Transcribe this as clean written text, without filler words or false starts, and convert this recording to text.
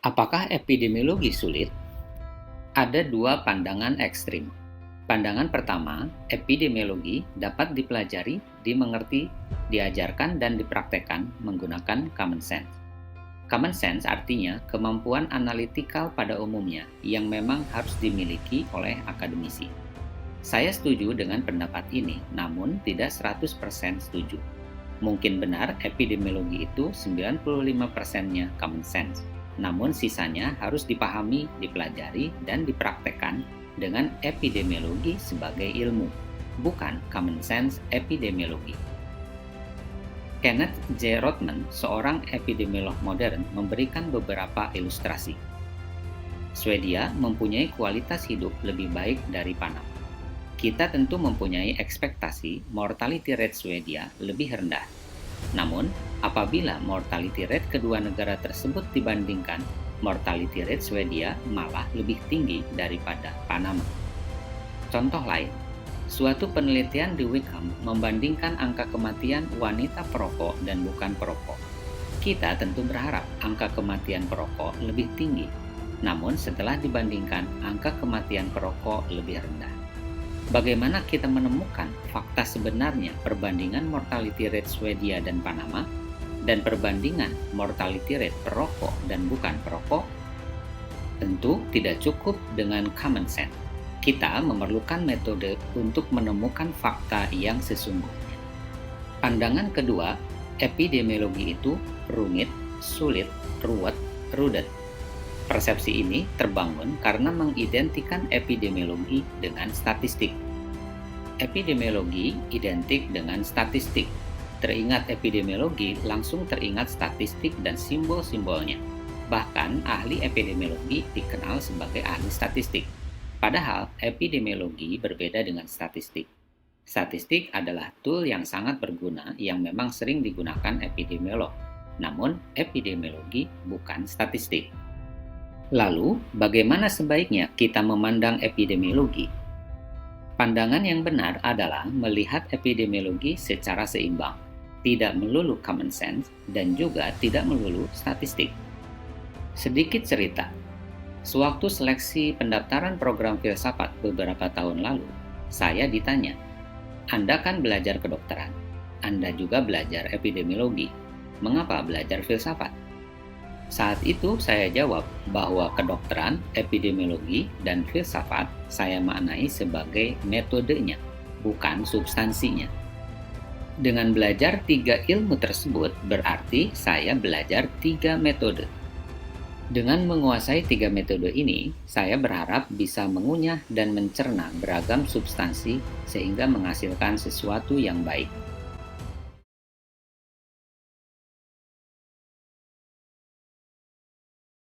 Apakah epidemiologi sulit? Ada dua pandangan ekstrim. Pandangan pertama, epidemiologi dapat dipelajari, dimengerti, diajarkan, dan dipraktekkan menggunakan common sense. Common sense artinya kemampuan analitikal pada umumnya yang memang harus dimiliki oleh akademisi. Saya setuju dengan pendapat ini, namun tidak 100% setuju. Mungkin benar epidemiologi itu 95%-nya common sense. Namun sisanya harus dipahami, dipelajari, dan dipraktekkan dengan epidemiologi sebagai ilmu, bukan common sense epidemiologi. Kenneth J. Rothman, seorang epidemiolog modern, memberikan beberapa ilustrasi. Swedia mempunyai kualitas hidup lebih baik dari Panama. Kita tentu mempunyai ekspektasi mortality rate Swedia lebih rendah. Namun, apabila mortality rate kedua negara tersebut dibandingkan, mortality rate Swedia malah lebih tinggi daripada Panama. Contoh lain, suatu penelitian di Wickham membandingkan angka kematian wanita perokok dan bukan perokok. Kita tentu berharap angka kematian perokok lebih tinggi, namun setelah dibandingkan, angka kematian perokok lebih rendah. Bagaimana kita menemukan fakta sebenarnya perbandingan mortality rate Swedia dan Panama, dan perbandingan mortality rate perokok dan bukan perokok? Tentu tidak cukup dengan common sense. Kita memerlukan metode untuk menemukan fakta yang sesungguhnya. Pandangan kedua, epidemiologi itu rumit, sulit, ruwet, rudet. Persepsi ini terbangun karena mengidentikan epidemiologi dengan statistik. Epidemiologi identik dengan statistik. Teringat epidemiologi, langsung teringat statistik dan simbol-simbolnya. Bahkan ahli epidemiologi dikenal sebagai ahli statistik. Padahal epidemiologi berbeda dengan statistik. Statistik adalah tool yang sangat berguna yang memang sering digunakan epidemiolog. Namun epidemiologi bukan statistik. Lalu, bagaimana sebaiknya kita memandang epidemiologi? Pandangan yang benar adalah melihat epidemiologi secara seimbang, tidak melulu common sense, dan juga tidak melulu statistik. Sedikit cerita, sewaktu seleksi pendaftaran program filsafat beberapa tahun lalu, saya ditanya, "Anda kan belajar kedokteran, Anda juga belajar epidemiologi, mengapa belajar filsafat?" Saat itu saya jawab bahwa kedokteran, epidemiologi, dan filsafat saya maknai sebagai metodenya, bukan substansinya. Dengan belajar 3 ilmu tersebut, berarti saya belajar 3 metode. Dengan menguasai 3 metode ini, saya berharap bisa mengunyah dan mencerna beragam substansi sehingga menghasilkan sesuatu yang baik.